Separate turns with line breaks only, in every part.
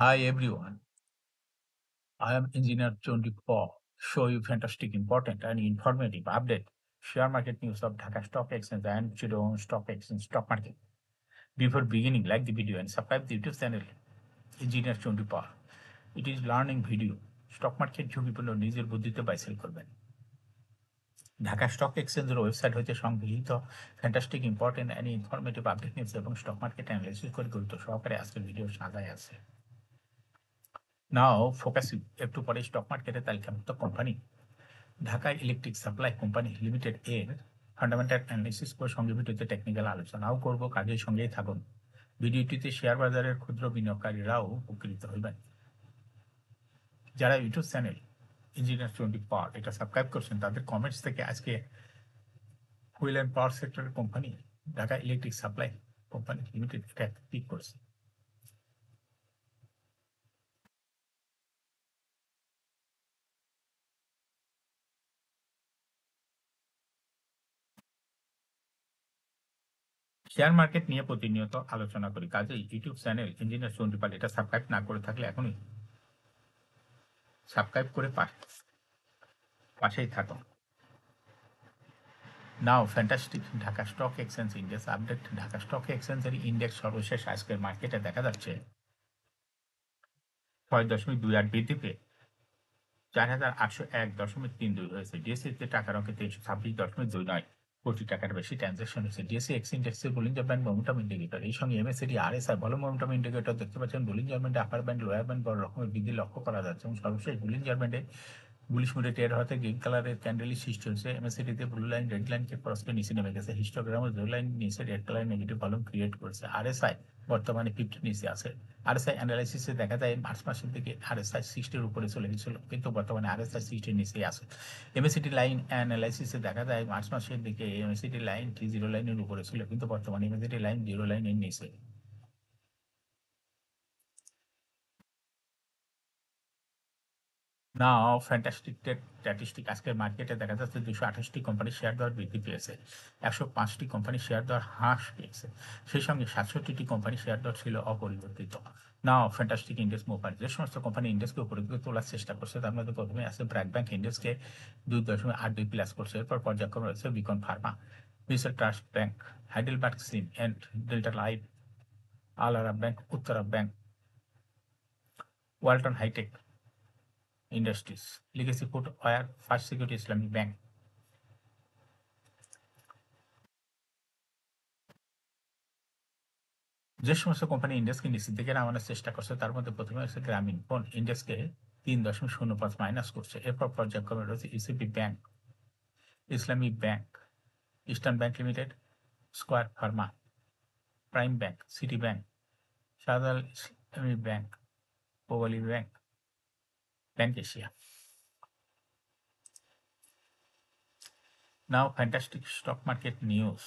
Hi everyone, I am Engineer Chondi Paul. Show you fantastic, important and informative update. Share market news of Dhaka Stock Exchange and Chittagong Stock Exchange stock market. Before beginning, like the video and subscribe the YouTube channel Engineer Chondi Paul. It is learning video. Stock market ঝুঁকিপূর্ণ নিজের বুদ্ধিতে বাইসেল করবেন। Dhaka stock এক্সচেঞ্জের website হইতে সংগৃহীত fantastic important and informative update news এবং stock market analysis করে গুরুত্ব সহকারে আজকের ভিডিও সাজায় আছে। নাও ফোকাস একটু পরে স্টক মার্কেটের তালিকাভুক্ত company Dhaka electric supply company limited এর ফান্ডামেন্টাল অ্যানালিসিস করে সঙ্গে ভিডিওতে টেকনিক্যাল আলোচনাও করব। কাজের সঙ্গেই থাকুন। ভিডিওটিতে শেয়ার বাজারের ক্ষুদ্র বিনিয়োগকারীরাও উপকৃত হইবেন। যারা ইউটিউব চ্যানেল ইঞ্জিনিয়ার টোয়েন্টি পাওয়ার এটা সাবস্ক্রাইব করছেন তাদের কমেন্টস থেকে আজকে হুইল অ্যান্ড পাওয়ার সেক্টরের company Dhaka electric supply company limited এটা ক্লিক করছে। শেয়ার মার্কেট নিয়ে প্রতিনিয়ত আলোচনা করি, কাজেই ইউটিউব চ্যানেল ইঞ্জিনিয়ার টোয়েন্টি পাওয়ার এটা সাবস্ক্রাইব না করে থাকলে এখনই সাবস্ক্রাইব করে পাশেই থাকুন। Now fantastic Dhaka stock exchange index update. Dhaka stock এক্সচেঞ্জের ইন্ডেক্স সর্বশেষ আজকের মার্কেটে দেখা যাচ্ছে 6.28 বৃদ্ধি পেয়ে 4,801.32 হয়েছে। ডিএসসিতে টাকার অঙ্কে 326.29 কোটি টাকার বেশি ট্রানজাকশন হয়েছে। ডিএসসি এক্স ইন্ডেক্সের বুলিঞ্জার ব্যান্ড মোমেন্টাম ইন্ডিকেটর এই সঙ্গে এমএসিডি আরএসআই বল মোমেন্টাম ইন্ডিকেটর দেখতে পাচ্ছেন। বুলিঞ্জার ব্যান্ডে আপার ব্যান্ড লোয়ার ব্যান্ড বড় রকমের বৃদ্ধি লক্ষ্য করা যাচ্ছে এবং সর্বশেষ বুলিঞ্জার ব্যান্ডে বুলিশ মুডে ট্রেড হতে গ্রিন কালারের ক্যান্ডেলই সৃষ্টি হয়েছে। এমএসিডিতে ব্লু লাইন রেড লাইনকে ক্রস করে নিচে নেমে গেছে। হিস্টোগ্রামে ব্লু লাইন নিচে red colour negative column create করেছে। আরএসআই বর্তমানে 50 নিচে আছে। আরএসআই অ্যানালাইসিসে দেখা যায় মার্চ মাসের দিকে আরএসআই 60-র উপরে চলে গেছিল, কিন্তু বর্তমানে আরএসআই 60-র নিচেই আছে। এমএসিডি লাইন অ্যানালাইসিসে দেখা যায় মার্চ মাসের দিকে এমএসিডি লাইন জিরো লাইনের উপরে ছিল, কিন্তু বর্তমানে এমএসিডি লাইন জিরো লাইনের নিচে। নাও ফ্যান্টাস্টিক স্ট্যাটিস্টিক আজকের মার্কেটে দেখা যাচ্ছে 228টি কোম্পানির শেয়ার দর বৃদ্ধি পেয়েছে, 105টি কোম্পানির শেয়ার দর হ্রাস পেয়েছে, সেই সঙ্গে 67টি কোম্পানির শেয়ার দর ছিল অপরিবর্তিত। নাও ফ্যান্টাস্টিক ইন্ডেক্স মুভমেন্ট যে সমস্ত কোম্পানি ইন্ডেক্সকে উপরে দিকে তোলার চেষ্টা করছে তার মধ্যে প্রথমে আছে ব্র্যাক ব্যাংক ইন্ডেক্সকে 2.82 প্লাস করছে। এরপর পর্যায়ক্রমে রয়েছে বিকন ফার্মা, মিসেল ট্রাস্ট ব্যাংক, হাইডেলবার্গ সিন অ্যান্ড ডেল্টা লাইফ, আল আরাব bank, Uttara bank, Walton hitech industries, legacy footwear, first security Islamic bank. যে সমস্ত কোম্পানি ইন্ডেক্সকে নিচের দিকে নামানোর চেষ্টা করছে তার মধ্যে প্রথমে হচ্ছে গ্রামীণ ফোন ইন্ডেক্সকে 3.05 মাইনাস করছে। এরপর পর্যায়ক্রমে রয়েছে ECB bank, Islamic bank, Eastern bank limited, Square Pharma, Prime bank, City bank, Shahjalal Islami bank, Pubali bank, bank Asia. Now fantastic stock market news.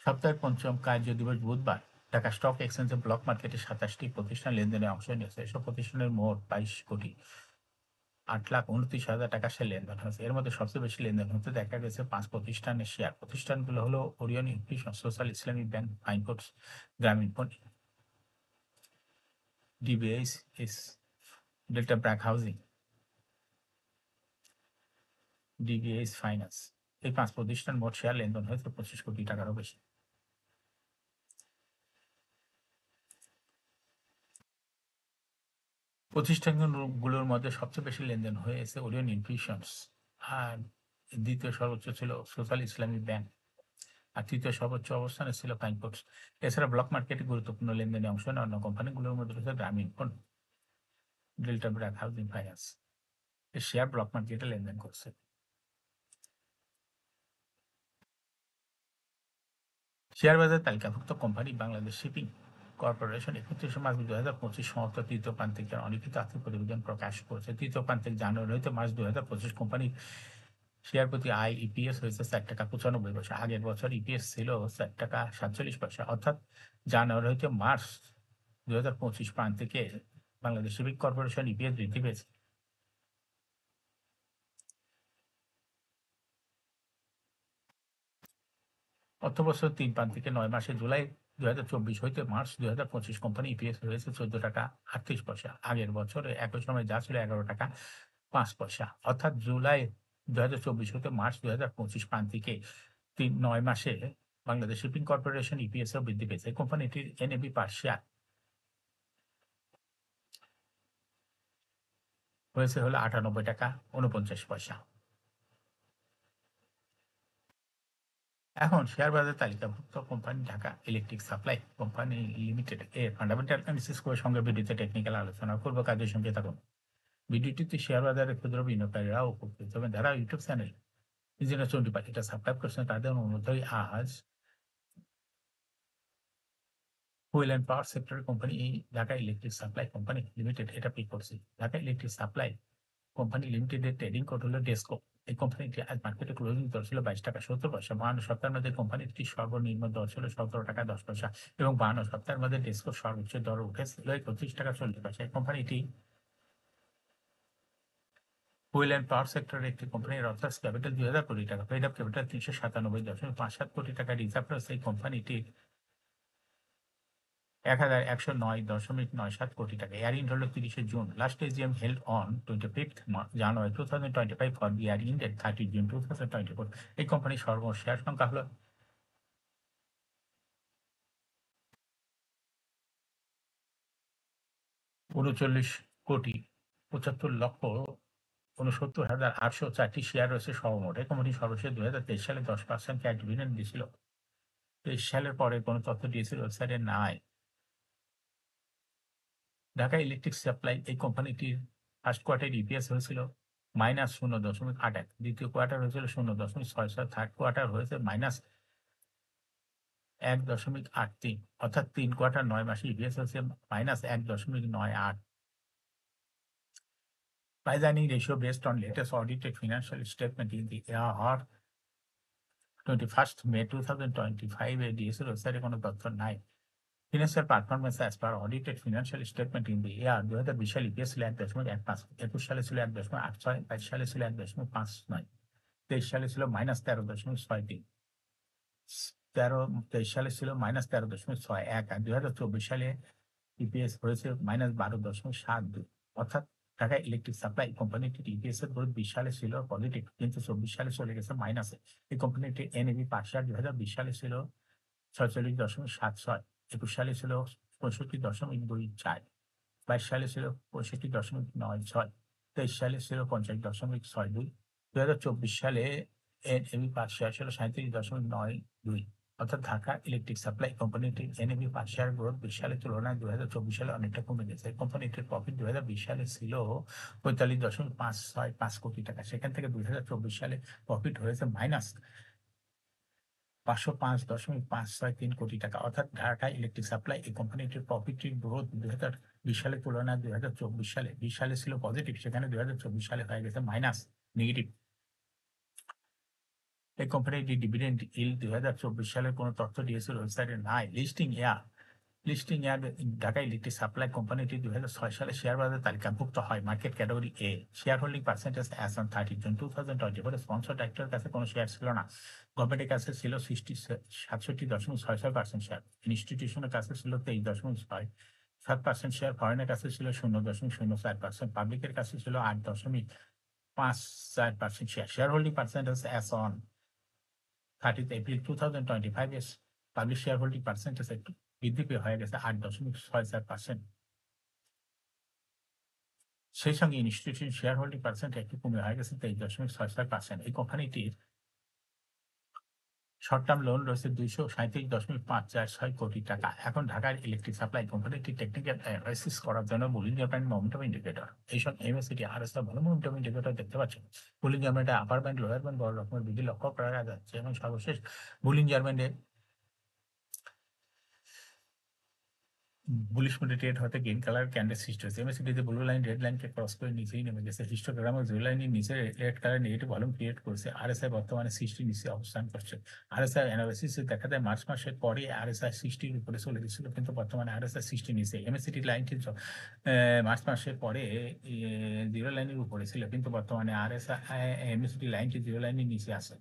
সপ্তাহের পঞ্চম কার্য দিবস বুধবার ঢাকা স্টক এক্সচেঞ্জে ব্লক মার্কেটে 27টি প্রতিষ্ঠান লেনদেনে অংশ নিয়েছে। এসব প্রতিষ্ঠানের মোট 22,08,29,000 টাকা সে লেনদেন হয়েছে। এর মধ্যে সবচেয়ে বেশি লেনদেন হতে দেখা গেছে 5 প্রতিষ্ঠানের শেয়ার। প্রতিষ্ঠানগুলো হলো Orion infusion, Social Islamic bank, ফাইনকোর্স, Grameen phone, DBS, Delta BRAC housing, DBS finance. এই 5 প্রতিষ্ঠান মোট শেয়ার লেনদেন হয়েছে 25 কোটি টাকারও বেশি। প্রতিষ্ঠানগুলোর মধ্যে সবচেয়ে বেশি লেনদেন হয়েছে ওরিয়ন ইনফিউশনস, আর দ্বিতীয় সর্বোচ্চ ছিল সোশ্যাল ইসলামী ব্যাংক, আর তৃতীয় সর্বোচ্চ অবস্থানে ছিল ফাইনকোর্স। এছাড়া ব্লক মার্কেটে গুরুত্বপূর্ণ লেনদেনে অংশ নেওয়া অন্য কোম্পানিগুলোর মধ্যে রয়েছে গ্রামীণ phone, delta BRAC housing finance. এর শেয়ার ব্লক মার্কেটে লেনদেন করছে। শেয়ার বাজার তালিকাভুক্ত company Bangladesh shipping corporation 31 March 2025 সমাপ্ত তৃতীয় প্রান্তিকের অলিখিত আর্থিক প্রতিবেদন প্রকাশ করেছে। তৃতীয় প্রান্তিক জানুয়ারি হইতে মার্চ 2025 কোম্পানি শেয়ার প্রতি আয় ইপিএস হয়েছে 4.95 টাকা। আগের বছর ইপিএস ছিল 4.47 টাকা। অর্থাৎ জানুয়ারি হইতে মার্চ 2025 প্রান্তিকে বাংলাদেশ শিপিং কর্পোরেশন ইপিএস বৃদ্ধি পেয়েছে। অর্থবছর ৩ প্রান্তিকে ৯ মাসে জুলাই ২০২৪ হইতে মার্চ ২০২৫ কোম্পানি ইপিএস হয়েছে ১৪ টাকা ৩৮ পয়সা। আগের বছরে একই সময় যা ছিল ১১ টাকা ৫ পয়সা। অর্থাৎ জুলাই ২০২৪ হতে মার্চ ২০২৫ প্রান্তিকে ৯ মাসে বাংলাদেশ শিপিং কর্পোরেশন ইপিএসও বৃদ্ধি পেয়েছে। এই কোম্পানিটির এনএবি পার শেয়ার হয়েছে হলো ৯৮ টাকা ৪৯ পয়সা। এখন শেয়ার বাজারে তালিকাভুক্ত company Dhaka electric supply company limited এর ফান্ডামেন্টাল অ্যানালিসিস করে সঙ্গে ভিডিওতে টেকনিক্যাল আলোচনা করব। কাজের সঙ্গে থাকুন। ভিডিওটিতে শেয়ার বাজারের ক্ষুদ্র বিনিয়োগকারীরাও উপকৃত হবেন। যারা ইউটিউব চ্যানেল ইঞ্জিনিয়ার চন্ডী পাখিটা সাবস্ক্রাইব করছেন তাদের অনুরোধই আজ হুইল অ্যান্ড পাওয়ার সেক্টরের company Dhaka electric supply company limited এটা পিক করছি। ঢাকা ইলেকট্রিক সাপ্লাই কোম্পানি লিমিটেডের ট্রেডিং কোড হলো ডেসকো। এই কোম্পানিটি আজ মার্কেটে ক্লোজিং দর ছিল ২২ টাকা ৭০ পয়সা। ৫২ সপ্তাহের মধ্যে কোম্পানিটির সর্বনিম্ন দর ছিল ১৭ টাকা ১০ পয়সা এবং ৫২ সপ্তাহের মধ্যে ডেসকোর সর্বোচ্চ দর উঠেছিল ৩১ টাকা ৪০ পয়সা। এই কোম্পানিটি হুইল অ্যান্ড পাওয়ার সেক্টরের একটি কোম্পানির অর্থাৎ ক্যাপিটাল ২,০০০ কোটি টাকা, পেইড আপ ক্যাপিটাল ৩৯৭.৫৭ কোটি টাকা, রিজার্ভ রয়েছে এই কোম্পানিটির ১,১০৯.৯৭ কোটি টাকা। এয়ার ইন্ড হলো ৩০শে June. Last AGM held on 25th January 2025 for the year ended 30 June 2024। এই কোম্পানির সর্বমোট শেয়ার সংখ্যা হলো ৩৯,৭৫,৬৯,৮০৪টি শেয়ার রয়েছে সর্বমোট। এই কোম্পানি সর্বশেষ ২০২৩ সালে 10% ক্যাশ ডিভিডেন্ড দিয়েছিল। ২৩ সালের পরে কোনো তথ্য ডিএসইর ওয়েবসাইটে নাই। ঢাকা ইলেকট্রিক সাপ্লাই এই কোম্পানিটির ফার্স্ট কোয়ার্টার ইপিএস হয়েছিল -0.81, দ্বিতীয় কোয়ার্টার হয়েছিল 0.66, থার্ড কোয়ার্টার হয়েছে -1.83, অর্থাৎ ৩ কোয়ার্টার ৯ মাসে ইপিএস হয়েছে -1.98। Price earning ratio based on latest audited financial statement in the year 21st May 2025 এ ডিএসইর ওয়েবসাইটে কোনো তথ্য নাই। Financial performance as per audited financial statement in the year ২০২০ সালে ইপিএস ছিল ১.১৫, ২১ সালে ছিল ১.৮৬, ২২ সালে ছিল ১.৫৯, ২৩ সালে ছিল -১৩.৬৩, ২৩ সালে ছিল -১৩.৬১ আর ২০২৪ সালে ইপিএস হয়েছে -১২.৭২। অর্থাৎ ঢাকা ইলেকট্রিক সাপ্লাই কোম্পানিটির ইপিএস এর গ্রোথ ২০ সালে ছিল পজিটিভ কিন্তু ২৪ সালে চলে গেছে মাইনাসে। এই কোম্পানিটির এনএবি পার শেয়ার ২০২০ সালে ছিল ৪৬.৭৬, ২১ সালে ছিল ৬৫.২৪, ২২ সালে ছিল ৬৫.৯৬, ২৩ সালে ছিল ৫০.৬২, ২০২৪ সালে এনএবি পার শেয়ার ছিল ৩৭.৯২। অর্থাৎ ঢাকা ইলেকট্রিক সাপ্লাই কোম্পানিটির এনএবি পার শেয়ার গ্রোথ ২০ সালের তুলনায় ২০২৪ সালে অনেকটা কমে গেছে। এই কোম্পানিটির প্রফিট ২০২০ সালে ছিল ৪৫.৫৬৫ কোটি টাকা। সেখান থেকে ২০২৪ সালে প্রফিট হয়েছে মাইনাস ৫০৫.৫৬৩ কোটি টাকা। অর্থাৎ ঢাকা ইলেকট্রিক সাপ্লাই এই কোম্পানিটির প্রফিটের গ্রোথ ২০২০ সালের তুলনায় ২০২৪ সালে ২০ সালে ছিল পজিটিভ, সেখানে ২০২৪ সালে হয়ে গেছে মাইনাস নেগেটিভ। এই কোম্পানিটির ডিভিডেন্ড ইল্ড ২০২৪ সালের কোনো তথ্য ডিএসইর ওয়েবসাইটে নাই। Listing year Dhaka electric supply কোম্পানিটি ২০০৬ সালে শেয়ার বাজারে তালিকাভুক্ত হয় market category A. Share holding percentage as on 30 June 2024 sponsor ডাইরেক্টরের কাছে কোনো শেয়ার ছিল না। গভর্নমেন্টের কাছে ছিল 67.66% শেয়ার। ইনস্টিটিউশনের কাছে ছিল 23.67% শেয়ার। ফরেনের কাছে ছিল 0.04%। পাবলিকের কাছে ছিল 8.54% share. Share holding percentage as on 30th April 2025 এর পাবলিক শেয়ার হোল্ডিং পার্সেন্টেজ একটু বৃদ্ধি পেয়ে হয়ে গেছে 8.64%। সেই সঙ্গে ইনস্টিটিউশন শেয়ার হোল্ডিং পার্সেন্ট একটু কমে হয়ে গেছে 23.66%। এই কোম্পানিটির শর্ট টার্ম লোন রয়েছে 237.546 কোটি টাকা। এখন ঢাকার ইলেকট্রিক সাপ্লাই কোম্পানিটি টেকনিক্যাল অ্যানালাইসিস করার জন্য বুলিঞ্জার ব্যান্ড মোমেন্টাম ইন্ডিকেটর, এইসব এমএসিটি আরএসআই ভালো মোমেন্টাম ইন্ডিকেটর দেখতে পাচ্ছেন। বুলিঞ্জার ব্যান্ডে আপার ব্যান্ড লোয়ার ব্যান্ড বড় রকমের বৃদ্ধি লক্ষ্য করা যাচ্ছে এবং সর্বশেষ বুলিঞ্জার ব্যান্ডে বুলিশ মোডে ট্রেড হতে গ্রিন কালার ক্যান্ডেল সৃষ্টি হয়েছে। এমএসিডিতে ব্লু লাইন রেড লাইনকে ক্রস করে নিচেই নেমে গেছে। হিস্টোগ্রামে জিরো লাইনের নিচে red colour negative volume create করেছে। আরএসআই বর্তমানে 60 নিচে অবস্থান করছে। আরএসআই অ্যানালাইসিসে দেখা যায় মার্চ মাসের পরে আরএসআই 60 উপরে চলে গেছিল কিন্তু বর্তমানে আরএসআই 60 নিচে। এমএসিডি লাইনটি মার্চ মাসের পরে জিরো লাইনের উপরে ছিল কিন্তু বর্তমানে আরএসআই এমএসিডি লাইনটি জিরো লাইনের নিচে আছে।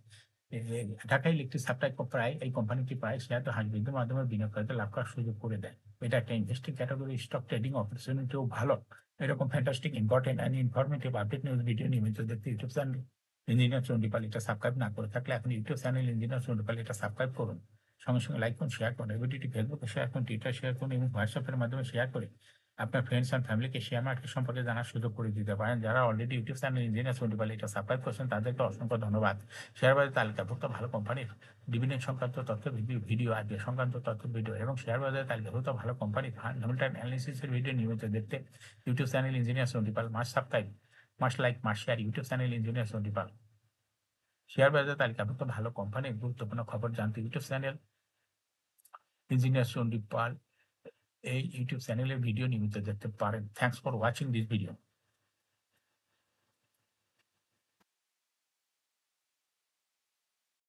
ঢাকা ইলেকট্রিক সাপ্লাই প্রায় এই কোম্পানিটি প্রায় শেয়ার হাইব্রিডের মাধ্যমে বিনিয়োগকারীদের লাভ করার সুযোগ করে দেয়। এটা একটা ইনভেস্টিং ক্যাটাগরি, স্টক ট্রেডিং অপরচুনিটিও ভালো। এরকম fantastic important and informative update news video নিয়মিত দেখতে ইউটিউব চ্যানেল ইঞ্জিনিয়ার চন্ডিপাল এটা সাবস্ক্রাইব না করে থাকলে এখন ইউটিউব চ্যানেল ইঞ্জিনিয়ার চন্ডিপাল এটা সাবস্ক্রাইব করুন। সঙ্গে সঙ্গে লাইক করুন, শেয়ার করুন। এই ভিডিওটি ফেসবুকে শেয়ার করুন, টুইটার শেয়ার করুন এবং হোয়াটসঅ্যাপের মাধ্যমে শেয়ার করে আপনার ফ্রেন্ডস অ্যান্ড ফ্যামিলিকে শেয়ার মার্কেট সম্পর্কে জানার সুযোগ করে দিতে পারেন। যারা অলরেডি ইউটিউব চ্যানেল ইঞ্জিনিয়ার চন্ডিপাল এটা সাবস্ক্রাইব করছেন তাদেরকে অসংখ্য ধন্যবাদ। শেয়ার বাজার তালিকাভুক্ত ভালো কোম্পানির ডিভিডেন্ড সংক্রান্ত তথ্য ভিডিও, আইপিও সংক্রান্ত তথ্য ভিডিও এবং শেয়ার বাজারে তালিকাভুক্ত ভালো কোম্পানির ফান্ডামেন্টাল অ্যানালিসিসের ভিডিও নিয়মিত দেখতে YouTube channel engineer Chandipal must subscribe, must like, must share YouTube channel engineer Chandipal. Share বাজারে তালিকাভুক্ত ভালো কোম্পানির গুরুত্বপূর্ণ খবর জানতে ইউটিউব চ্যানেল ইঞ্জিনিয়ার চন্ডিপাল এই ইউটিউব চ্যানেলের ভিডিও নিয়মিত দেখতে পারেন। Thanks for watching this video.